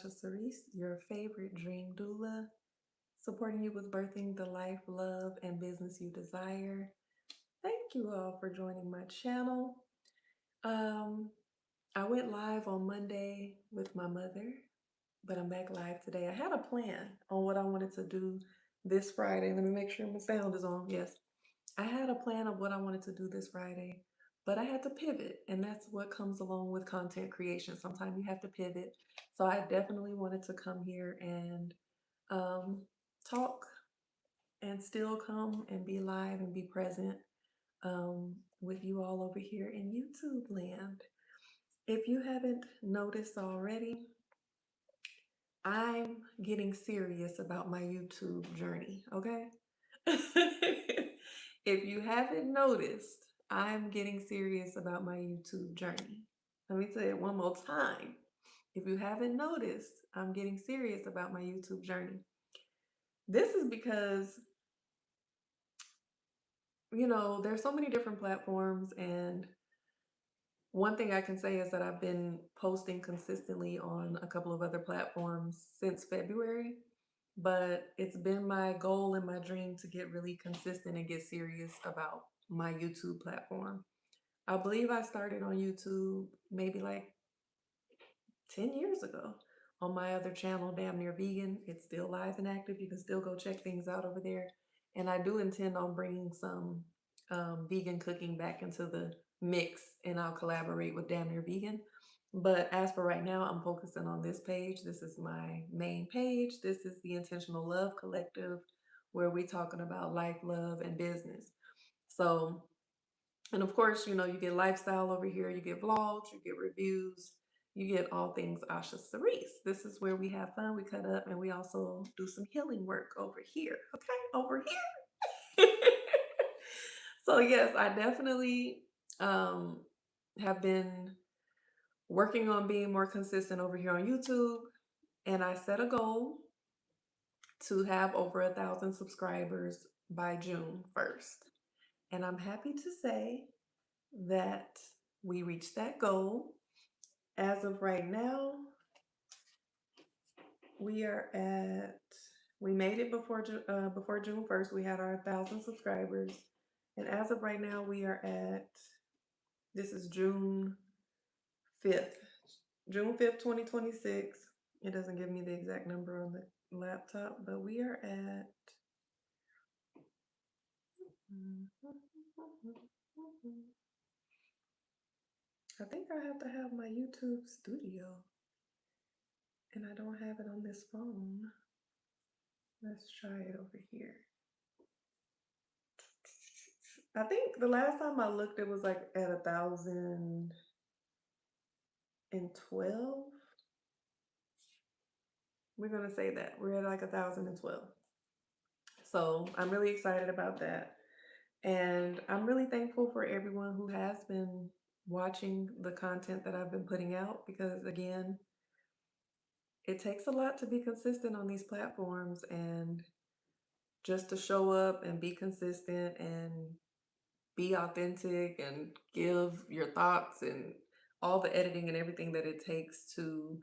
Oshacerese, your favorite dream doula, supporting you with birthing the life, love, and business you desire. Thank you all for joining my channel. Um, I went live on Monday with my mother, but I'm back live today. I had a plan on what I wanted to do this Friday. Let me make sure my sound is on. Yes. I had a plan of what I wanted to do this Friday, but I had to pivot, and that's what comes along with content creation. Sometimes you have to pivot. So I definitely wanted to come here and um, talk and still come and be live and be present with you all over here in YouTube land. If you haven't noticed already, I'm getting serious about my YouTube journey, okay? If you haven't noticed, I'm getting serious about my YouTube journey. Let me say it one more time. If you haven't noticed, I'm getting serious about my YouTube journey. This is because, there's so many different platforms, and one thing I can say is that I've been posting consistently on a couple of other platforms since February, but it's been my goal and my dream to get really consistent and get serious about my YouTube platform. I believe I started on YouTube maybe like 10 years ago on my other channel, Damn Near Vegan. It's still live and active. You can still go check things out over there. And I do intend on bringing some vegan cooking back into the mix, and I'll collaborate with Damn Near Vegan. But as for right now, I'm focusing on this page. This is my main page. This is the Intentional Love Collective, where we're talking about life, love, and business. So, and of course, you get lifestyle over here, you get vlogs, you get reviews, you get all things Asha Cerise. This is where we have fun, we cut up, and we also do some healing work over here. Okay, over here. So yes, I definitely um, have been working on being more consistent over here on YouTube, and I set a goal to have over 1,000 subscribers by June 1st. And I'm happy to say that we reached that goal. As of right now, we are at we made it before June 1st. We had our 1,000 subscribers, and as of right now, we are at this is June 5th, June 5th, 2026. It doesn't give me the exact number on the laptop, but we are at. I think I have to have my YouTube studio, and I don't have it on this phone. Let's try it over here. I think the last time I looked, it was like at 1,012. We're gonna say that we're at like 1,012. So I'm really excited about that, and I'm really thankful for everyone who has been watching the content that I've been putting out, because again, it takes a lot to be consistent on these platforms, and just to show up and be consistent and be authentic and give your thoughts and all the editing and everything that it takes to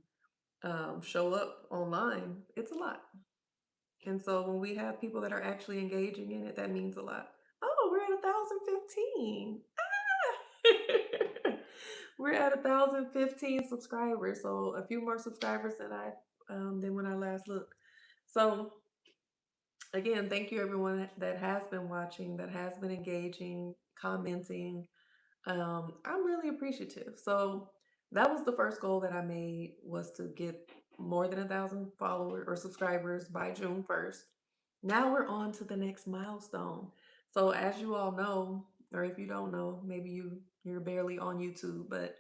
show up online, it's a lot. And so when we have people that are actually engaging in it, that means a lot. Oh, we're at 1,015. Ah! We're at 1,015 subscribers, so a few more subscribers than when I last looked. So again, thank you everyone that has been watching, that has been engaging, commenting. I'm really appreciative. So that was the first goal that I made, was to get more than 1,000 followers or subscribers by June 1st. Now we're on to the next milestone. So as you all know, or if you don't know, maybe you're barely on YouTube, but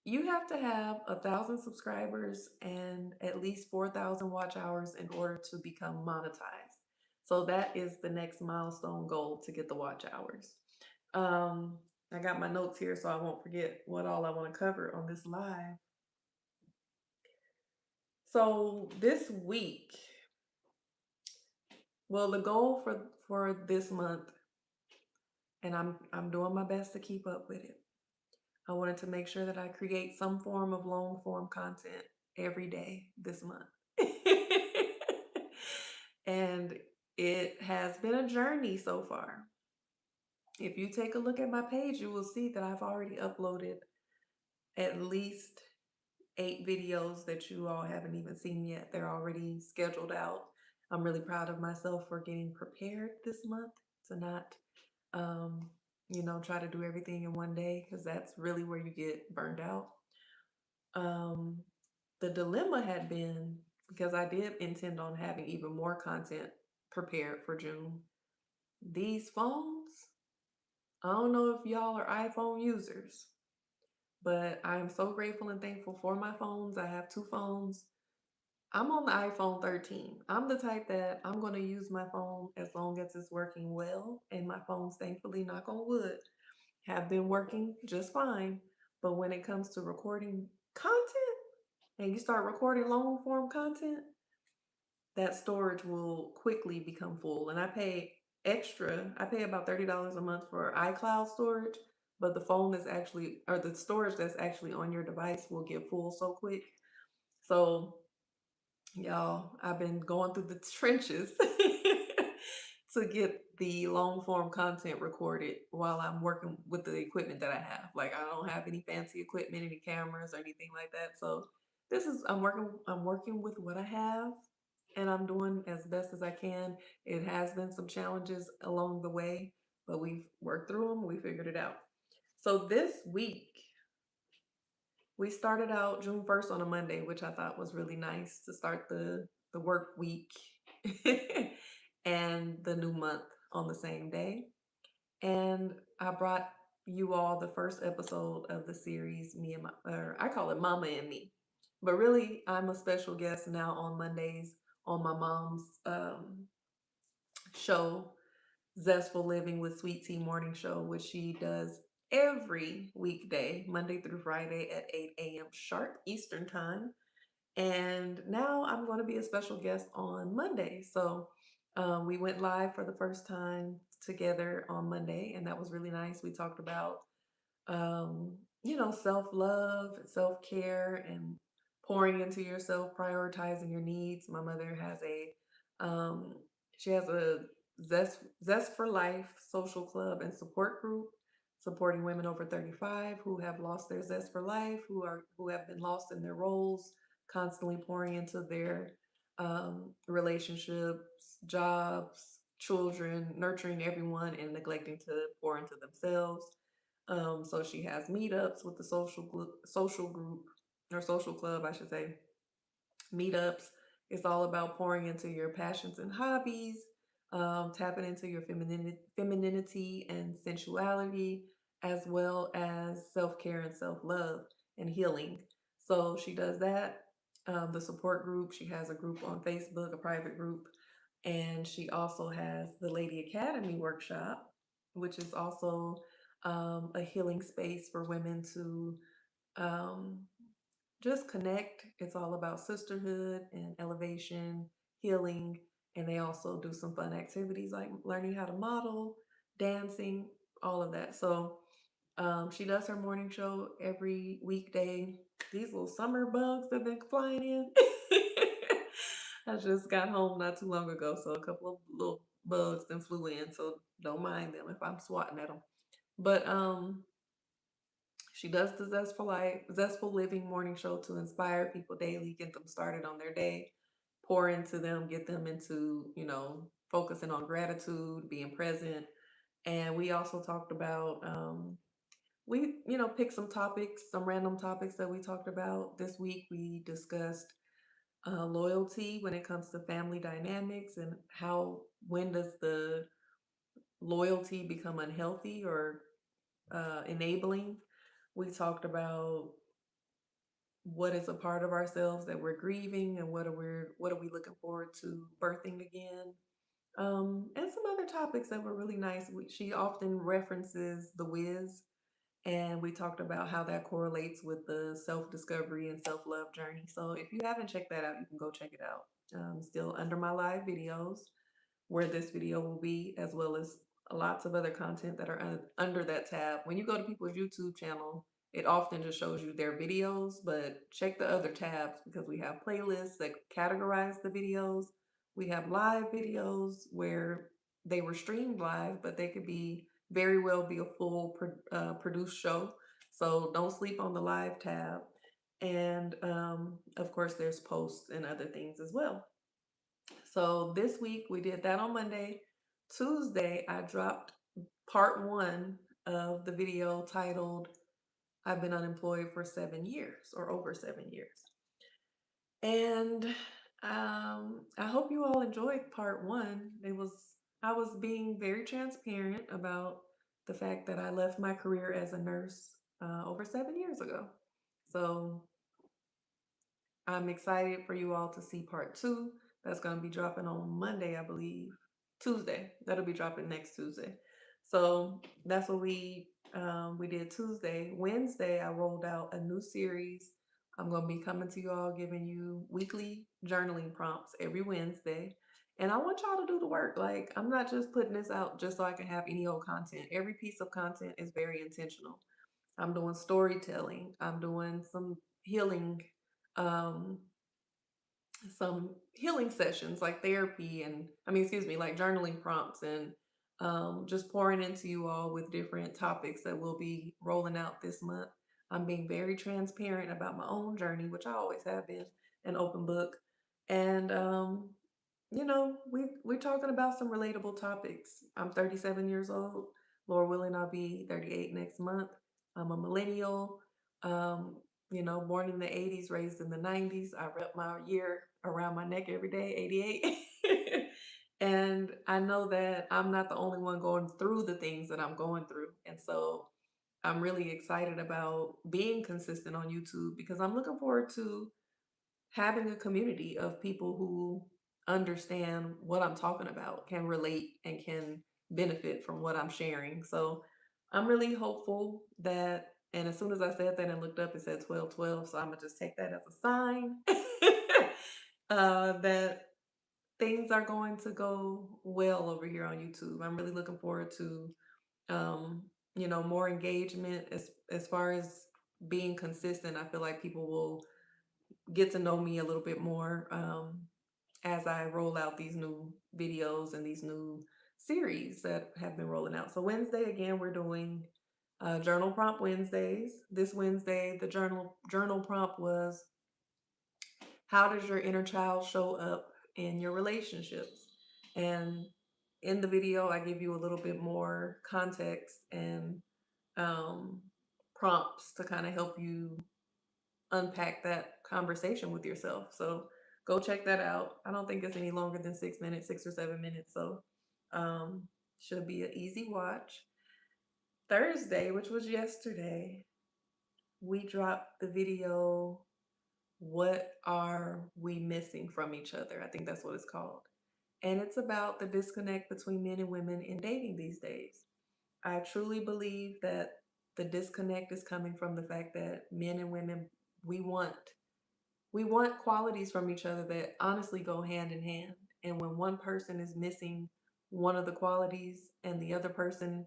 you have to have 1,000 subscribers and at least 4,000 watch hours in order to become monetized. So that is the next milestone goal, to get the watch hours. I got my notes here so I won't forget what all I want to cover on this live. So this week, well, the goal for this month, and I'm doing my best to keep up with it. I wanted to make sure that I create some form of long form content every day this month. And it has been a journey so far. If you take a look at my page, you will see that I've already uploaded at least 8 videos that you all haven't even seen yet. They're already scheduled out. I'm really proud of myself for getting prepared this month to not, um, try to do everything in one day because that's really where you get burned out. Um, the dilemma had been because I did intend on having even more content prepared for June. These phones, I don't know if y'all are iPhone users, but I am so grateful and thankful for my phones. I have 2 phones. I'm on the iPhone 13. I'm the type that I'm going to use my phone as long as it's working well. And my phones, thankfully, knock on wood, have been working just fine. But when it comes to recording content and you start recording long form content, that storage will quickly become full. And I pay extra, I pay about $30 a month for iCloud storage, but the phone is actually, or the storage that's actually on your device will get full so quick. So, y'all, I've been going through the trenches to get the long form content recorded while I'm working with the equipment that I have. Like I don't have any fancy equipment, any cameras or anything like that. So this is I'm working with what I have and I'm doing as best as I can. It has been some challenges along the way, but we've worked through them, we figured it out. So this week we started out June 1st on a Monday, which I thought was really nice to start the work week and the new month on the same day. And I brought you all the first episode of the series, me and my, or I call it Mama and Me. But really, I'm a special guest now on Mondays on my mom's show, Zestful Living with Sweet Tea Morning Show, which she does every weekday, Monday through Friday at 8 a.m. sharp Eastern Time. And now I'm going to be a special guest on Monday. So we went live for the first time together on Monday, and that was really nice. We talked about um, self love, self care, and pouring into yourself, prioritizing your needs. My mother has um, she has a Zest for Life social club and support group supporting women over 35 who have lost their zest for life, who have been lost in their roles, constantly pouring into their relationships, jobs, children, nurturing everyone, and neglecting to pour into themselves. So she has meetups with the social group or social club, I should say. Meetups. It's all about pouring into your passions and hobbies, tapping into your femininity and sensuality, as well as self care and self love and healing. So she does that. The support group, she has a group on Facebook, a private group, and she also has the Lady Academy workshop, which is also a healing space for women to um, just connect. It's all about sisterhood and elevation, healing, and they also do some fun activities like learning how to model, dancing, all of that. So she does her morning show every weekday. These little summer bugs have been flying in. I just got home not too long ago, so a couple of little bugs then flew in. So don't mind them if I'm swatting at them. But she does the Zestful Living morning show to inspire people daily, get them started on their day, pour into them, get them into, focusing on gratitude, being present. And we also talked about, picked some topics, some random topics that we talked about. This week we discussed loyalty when it comes to family dynamics and when does the loyalty become unhealthy or enabling. We talked about what is a part of ourselves that we're grieving and what are we looking forward to birthing again, and some other topics that were really nice. She often references The Wiz, and we talked about how that correlates with the self-discovery and self-love journey. So if you haven't checked that out, you can go check it out. Still under my live videos where this video will be, as well as lots of other content that are under that tab. When you go to people's YouTube channel, it often just shows you their videos, but check the other tabs because we have playlists that categorize the videos. We have live videos where they were streamed live, but they could be very well be a full produced show. So don't sleep on the live tab. And of course, there's posts and other things as well. So this week we did that on Monday. Tuesday, I dropped part one of the video titled I've been unemployed for 7 years or over 7 years. And I hope you all enjoyed part one. I was being very transparent about the fact that I left my career as a nurse over 7 years ago. So I'm excited for you all to see part two. That's going to be dropping on Monday, I believe. Tuesday. That'll be dropping next Tuesday. So that's what we did Tuesday. Wednesday, I rolled out a new series. I'm going to be coming to you all, giving you weekly journaling prompts every Wednesday. And I want y'all to do the work. Like, I'm not just putting this out just so I can have any old content. Every piece of content is very intentional. I'm doing storytelling. I'm doing um, some healing sessions like therapy and excuse me, like journaling prompts and just pouring into you all with different topics that we'll be rolling out this month. I'm being very transparent about my own journey, which I always have been, an open book. And we're talking about some relatable topics. I'm 37 years old. Lord willing, I'll be 38 next month. I'm a millennial. Um, born in the 80s, raised in the 90s. I rep my year around my neck every day, 88. And I know that I'm not the only one going through the things that I'm going through. And so I'm really excited about being consistent on YouTube because I'm looking forward to having a community of people who understand what I'm talking about, can relate, and can benefit from what I'm sharing. So I'm really hopeful that, and as soon as I said that and looked up, it said 1212. So I'm going to just take that as a sign that things are going to go well over here on YouTube. I'm really looking forward to, um, more engagement as far as being consistent. I feel like people will get to know me a little bit more as I roll out these new videos and these new series that have been rolling out. So Wednesday again, we're doing journal prompt Wednesdays. This Wednesday, the journal prompt was, how does your inner child show up in your relationships? And in the video, I give you a little bit more context and um, prompts to kind of help you unpack that conversation with yourself. So go check that out. I don't think it's any longer than 6 minutes, 6 or 7 minutes. So um, should be an easy watch. Thursday, which was yesterday, we dropped the video, What Are We Missing from Each Other? I think that's what it's called. And it's about the disconnect between men and women in dating these days. I truly believe that the disconnect is coming from the fact that men and women, we want we want qualities from each other that honestly go hand in hand. And when one person is missing one of the qualities and the other person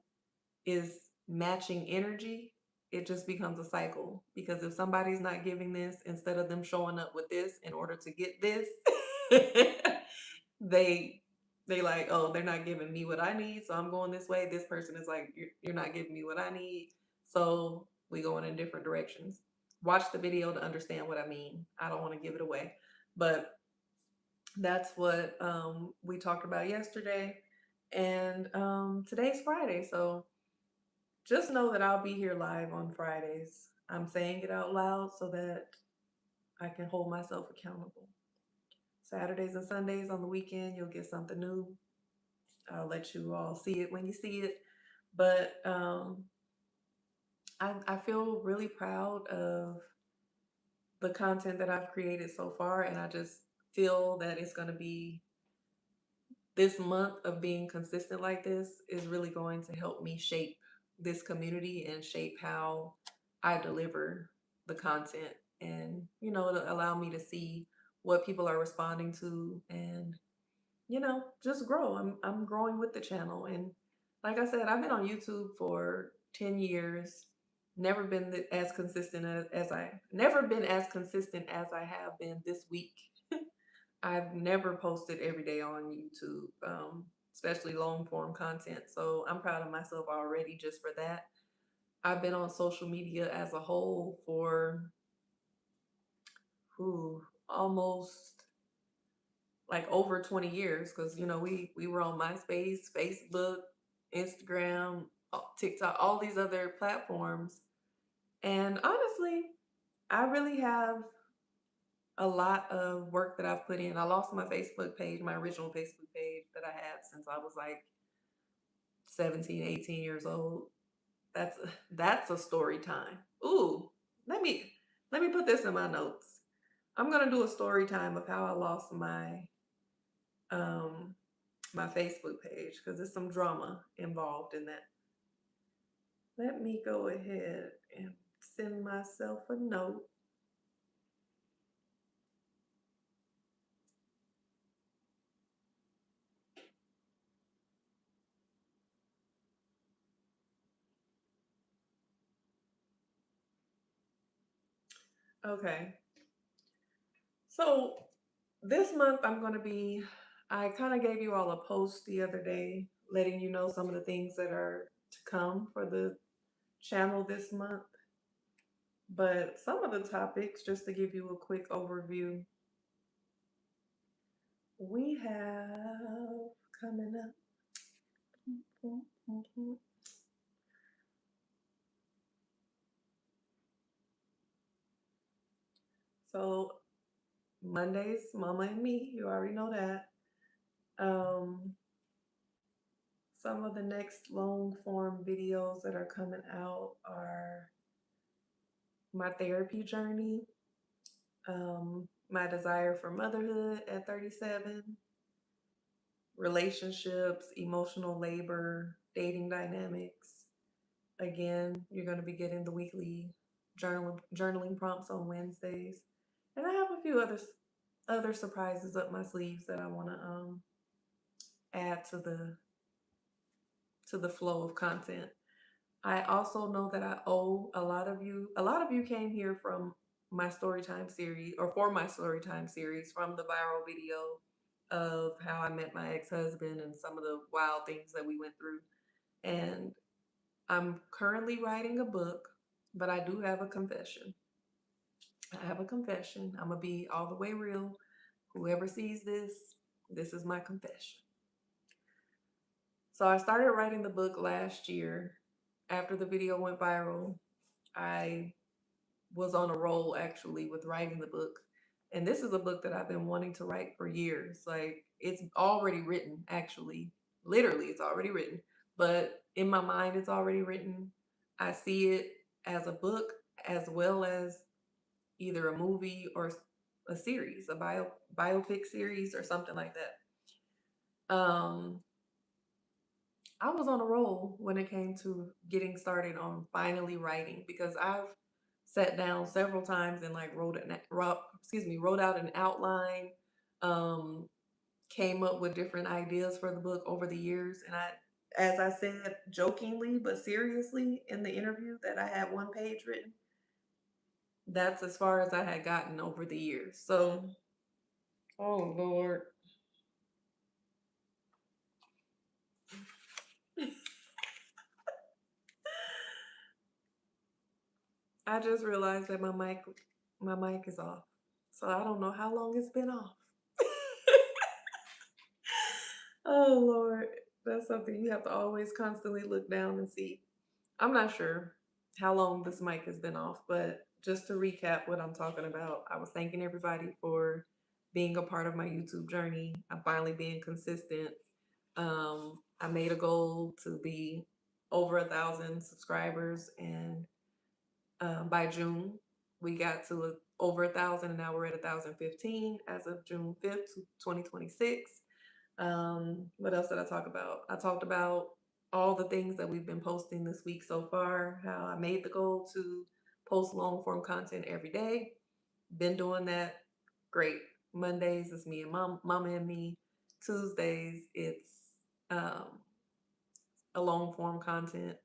is matching energy, it just becomes a cycle. Because if somebody's not giving this, instead of them showing up with this in order to get this, they they like, oh, they're not giving me what I need, so I'm going this way. This person is like, you're not giving me what I need, so we going in different directions. Watch the video to understand what I mean. I don't want to give it away, but that's what we talked about yesterday, and today's Friday, so just know that I'll be here live on Fridays. I'm saying it out loud so that I can hold myself accountable. Saturdays and Sundays on the weekend, you'll get something new. I'll let you all see it when you see it. But I feel really proud of the content that I've created so far. And I just feel that it's going to be this month of being consistent like this is really going to help me shape this community and shape how I deliver the content. And, it'll allow me to see what people are responding to and just grow. I'm growing with the channel. And like I said, I've been on YouTube for 10 years. never been as consistent as I never been as consistent as I have been this week. I've never posted every day on YouTube, especially long form content. So I'm proud of myself already just for that. I've been on social media as a whole for almost like over 20 years because we were on MySpace, Facebook, Instagram, TikTok, all these other platforms. And honestly, I really have a lot of work that I've put in. I lost my Facebook page, my original Facebook page that I had since I was like 17, 18 years old. That's that's a story time. Ooh, let me let me put this in my notes. I'm gonna do a story time of how I lost um my Facebook page because there's some drama involved in that. Let me go ahead and send myself a note. Okay. So this month I kind of gave you all a post the other day letting you know some of the things that are to come for the channel this month. But some of the topics, just to give you a quick overview, we have coming up. So Mondays, Mama and Me, you already know that. Um, some of the next long form videos that are coming out are my therapy journey, my desire for motherhood at 37, relationships, emotional labor, dating dynamics. Again, you're going to be getting the weekly journaling prompts on Wednesdays, and I have a few other surprises up my sleeves that I want to add to the flow of content. I also know that I owe a lot of you. A lot of you came here from my storytime series, or for my storytime series, from the viral video of how I met my ex-husband and some of the wild things that we went through. And I'm currently writing a book, but I do have a confession. I have a confession. I'm gonna be all the way real. Whoever sees this is my confession. So I started writing the book last year. After the video went viral, I was on a roll actually with writing the book. And this is a book that I've been wanting to write for years. Like it's already written, actually. Literally, it's already written. But in my mind, it's already written. I see it as a book as well as either a movie or a series, a biopic series or something like that. I was on a roll when it came to getting started on finally writing because I've sat down several times and like wrote out an outline, um, came up with different ideas for the book over the years, and as I said jokingly but seriously in the interview that I had one page written, that's as far as I had gotten over the years. So, oh Lord, I just realized that my mic is off. So I don't know how long it's been off. Oh Lord, that's something you have to always constantly look down and see. I'm not sure how long this mic has been off, but just to recap what I'm talking about, I was thanking everybody for being a part of my YouTube journey. I'm finally being consistent. I made a goal to be over 1,000 subscribers, and by June we got to over 1,000, and now we're at 1,015 as of June 5th, 2026. What else did I talk about? I talked about all the things that we've been posting this week so far, how I made the goal to post long form content every day. Been doing that. Great. Mondays it's me and mama and me. Tuesdays it's um, a long form content.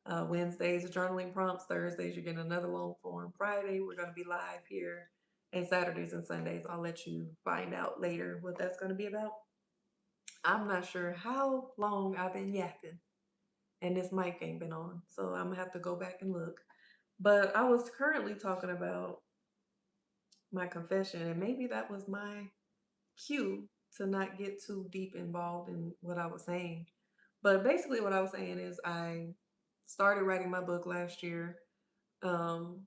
Wednesdays, journaling prompts. Thursdays, you're getting another long form. Friday, we're going to be live here. And Saturdays and Sundays, I'll let you find out later what that's going to be about. I'm not sure how long I've been yapping, and this mic ain't been on. So I'm going to have to go back and look. But I was currently talking about my confession, and maybe that was my cue to not get too deep involved in what I was saying. But basically, what I was saying is I started writing my book last year. Um,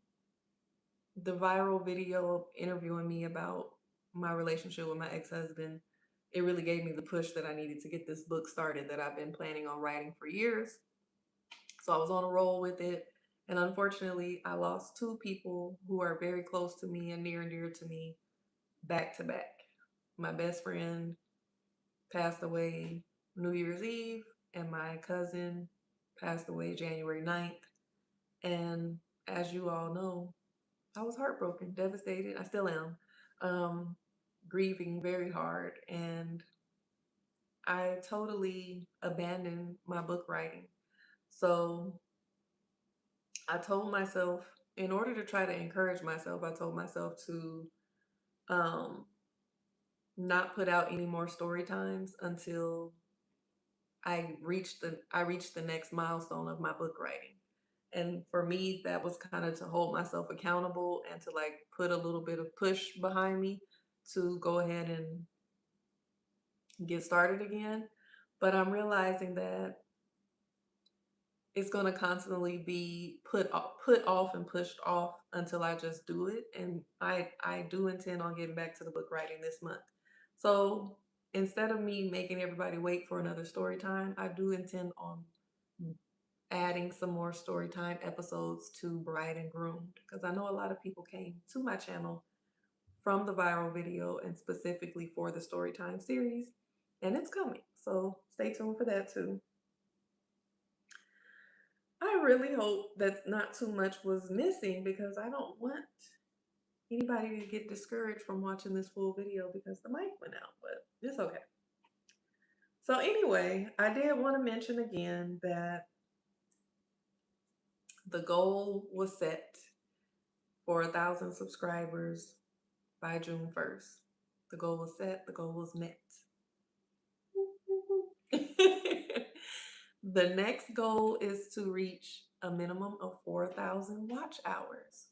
the viral video interviewing me about my relationship with my ex-husband, it really gave me the push that I needed to get this book started that I've been planning on writing for years. So I was on a roll with it. And unfortunately, I lost two people who are very close to me and near and dear to me back to back. My best friend passed away New Year's Eve, and my cousin passed away January 9th. And as you all know, I was heartbroken, devastated. I still am. Um, Grieving very hard. And I totally abandoned my book writing. So I told myself, in order to try to encourage myself, I told myself to um, not put out any more story times until I reached the next milestone of my book writing. And for me, that was kind of to hold myself accountable and to like put a little bit of push behind me to go ahead and get started again. But I'm realizing that it's going to constantly be put off and pushed off until I just do it. And I do intend on getting back to the book writing this month. So instead of me making everybody wait for another story time, I do intend on adding some more story time episodes to Bride and Groomed, because I know a lot of people came to my channel from the viral video and specifically for the story time series, and it's coming. So stay tuned for that too. I really hope that not too much was missing, because I don't want anybody to get discouraged from watching this full video because the mic went out, but it's okay. So anyway, I did want to mention again that the goal was set for 1,000 subscribers by June 1st. The goal was set, the goal was met. The next goal is to reach a minimum of 4,000 watch hours.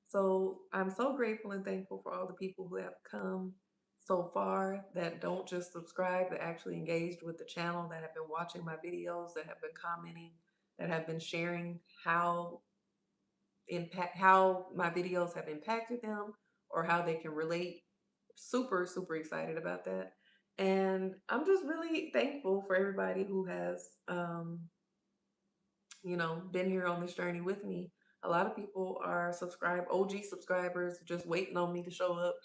So I'm so grateful and thankful for all the people who have come so far, that don't just subscribe, that actually engaged with the channel, that have been watching my videos, that have been commenting, that have been sharing how my videos have impacted them or how they can relate. Super, super excited about that. And I'm just really thankful for everybody who has, been here on this journey with me. A lot of people are OG subscribers, just waiting on me to show up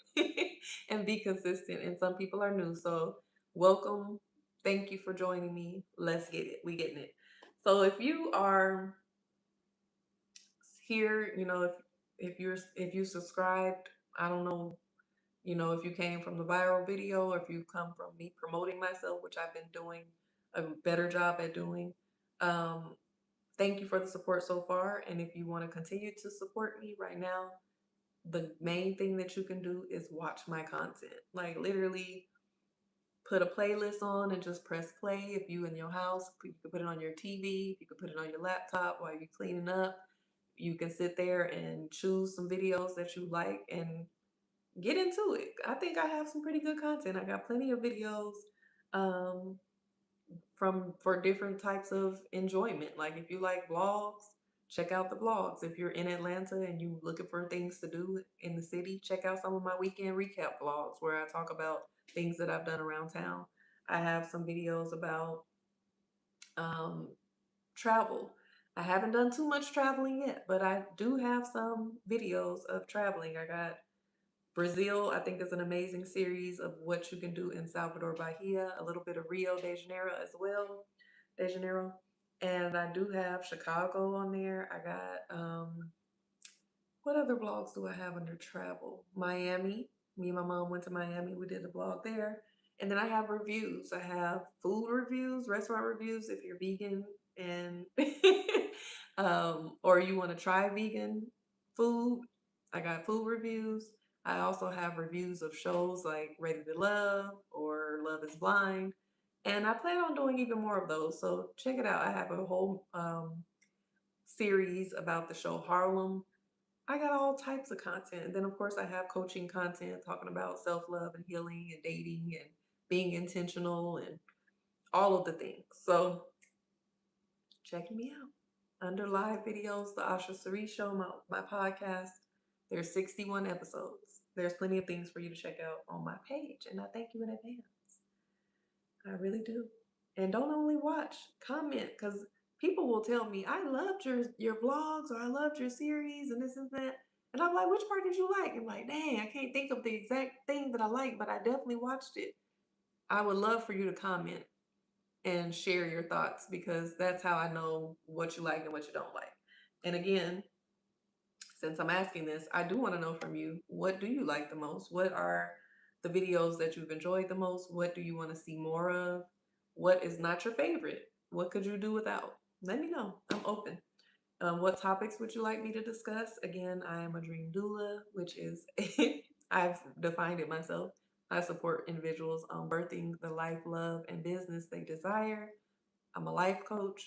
and be consistent. And some people are new. So welcome. Thank you for joining me. Let's get it. We getting it. So if you are here, if you subscribed, I don't know, if you came from the viral video or if you come from me promoting myself, which I've been doing a better job at doing. Um, Thank you for the support so far. And if you want to continue to support me right now, the main thing that you can do is watch my content. Like literally put a playlist on and just press play. If you in your house, you can put it on your TV, you can put it on your laptop while you're cleaning up. You can sit there and choose some videos that you like and get into it. I think I have some pretty good content. I got plenty of videos um, for different types of enjoyment. Like if you like vlogs, check out the vlogs. If you're in Atlanta and you looking for things to do in the city, check out some of my weekend recap vlogs where I talk about things that I've done around town. I have some videos about um, travel. I haven't done too much traveling yet, but I do have some videos of traveling. I got Brazil, I think, is an amazing series of what you can do in Salvador Bahia, a little bit of Rio de Janeiro as well, de Janeiro. And I do have Chicago on there. I got, what other vlogs do I have under travel? Miami. Me and my mom went to Miami. We did a vlog there. And then I have reviews. I have food reviews, restaurant reviews if you're vegan. And Or you want to try vegan food, I got food reviews. I also have reviews of shows like Ready to Love or Love is Blind. And I plan on doing even more of those. So check it out. I have a whole series about the show Harlem. I got all types of content. And then, of course, I have coaching content talking about self love and healing and dating and being intentional and all of the things. So check me out. Under live videos, the Asha Cerise Show, my podcast, there's 61 episodes. There's plenty of things for you to check out on my page. And I thank you in advance. I really do. And don't only watch, comment, because people will tell me, I loved your vlogs or I loved your series and this and that. And I'm like, which part did you like? I'm like, dang, I can't think of the exact thing that I like, but I definitely watched it. I would love for you to comment and share your thoughts because that's how I know what you like and what you don't like. And again, since I'm asking this, I do want to know from you, what do you like the most? What are the videos that you've enjoyed the most? What do you want to see more of? What is not your favorite? What could you do without? Let me know. I'm open. What topics would you like me to discuss? Again, I am a dream doula, which is, I've defined it myself. I support individuals on birthing the life, love, and business they desire. I'm a life coach.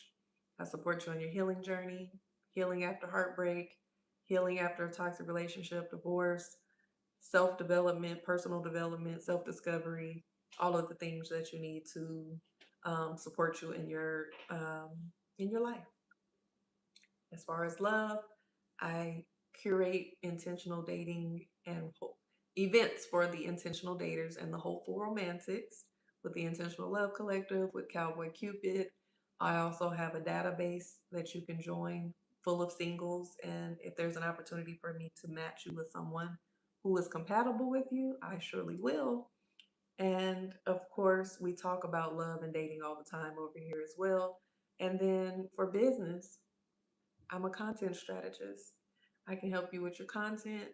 I support you on your healing journey, healing after heartbreak, healing after a toxic relationship, divorce, self development, personal development, self discovery, all of the things that you need to support you in your life. As far as love, I curate intentional dating and events for the intentional daters and the hopeful romantics with the Intentional Love Collective with Cowboy Cupid. I also have a database that you can join full of singles. And if there's an opportunity for me to match you with someone who is compatible with you, I surely will. And of course, we talk about love and dating all the time over here as well. And then for business, I'm a content strategist. I can help you with your content,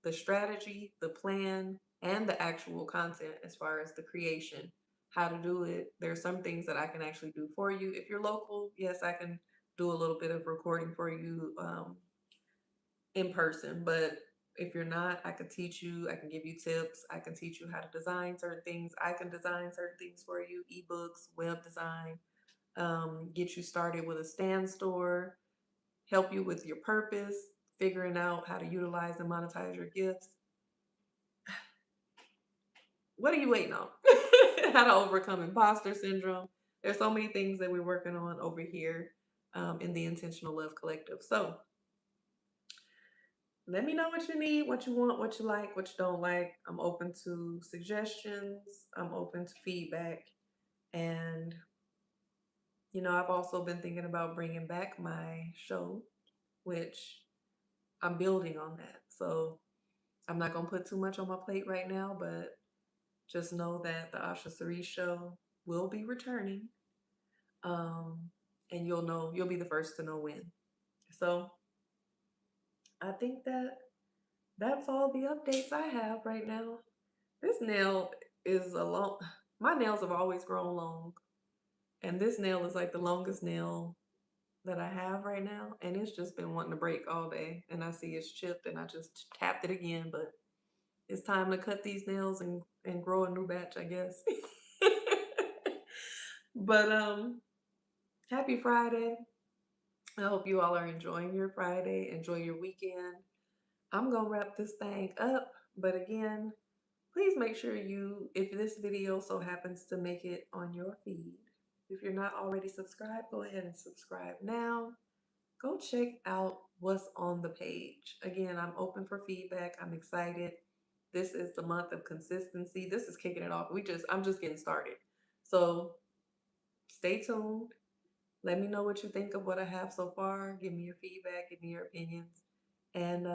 the strategy, the plan, and the actual content as far as the creation, how to do it. There are some things that I can actually do for you. If you're local, yes, I can do a little bit of recording for you in person. But if you're not, I can teach you, I can give you tips, I can teach you how to design certain things. I can design certain things for you, ebooks, web design, get you started with a stand store, help you with your purpose, figuring out how to utilize and monetize your gifts. What are you waiting on? How to overcome imposter syndrome. There's so many things that we're working on over here in the Intentional Love Collective. So let me know what you need, what you want, what you like, what you don't like. I'm open to suggestions. I'm open to feedback. And, I've also been thinking about bringing back my show, which I'm building on that. So I'm not going to put too much on my plate right now, but just know that the Asha Cerise show will be returning. Um, and you'll be the first to know when. So I think that that's all the updates I have right now. This nail is a long, my nails have always grown long. And this nail is like the longest nail that I have right now. And it's just been wanting to break all day. And I see it's chipped and I just tapped it again, but it's time to cut these nails and grow a new batch, I guess. But happy Friday. I hope you all are enjoying your Friday. Enjoy your weekend. I'm gonna wrap this thing up, but again, please make sure if this video so happens to make it on your feed, if you're not already subscribed, go ahead and subscribe now. Go check out what's on the page. Again, I'm open for feedback. I'm excited. This is the month of consistency. This is kicking it off. I'm just getting started. So stay tuned. Let me know what you think of what I have so far. Give me your feedback. Give me your opinions. And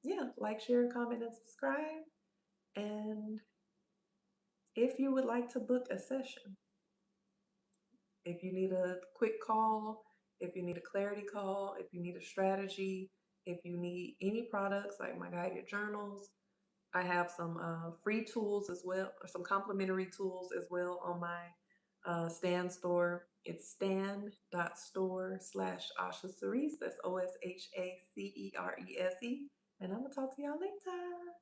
yeah, like, share, comment, and subscribe. And if you would like to book a session, if you need a quick call, if you need a clarity call, if you need a strategy, if you need any products like my guided journals, I have some free tools as well, or some complimentary tools as well on my Stan Store. It's stan.store/oshacerese. That's OSHACERESE. And I'm going to talk to y'all later.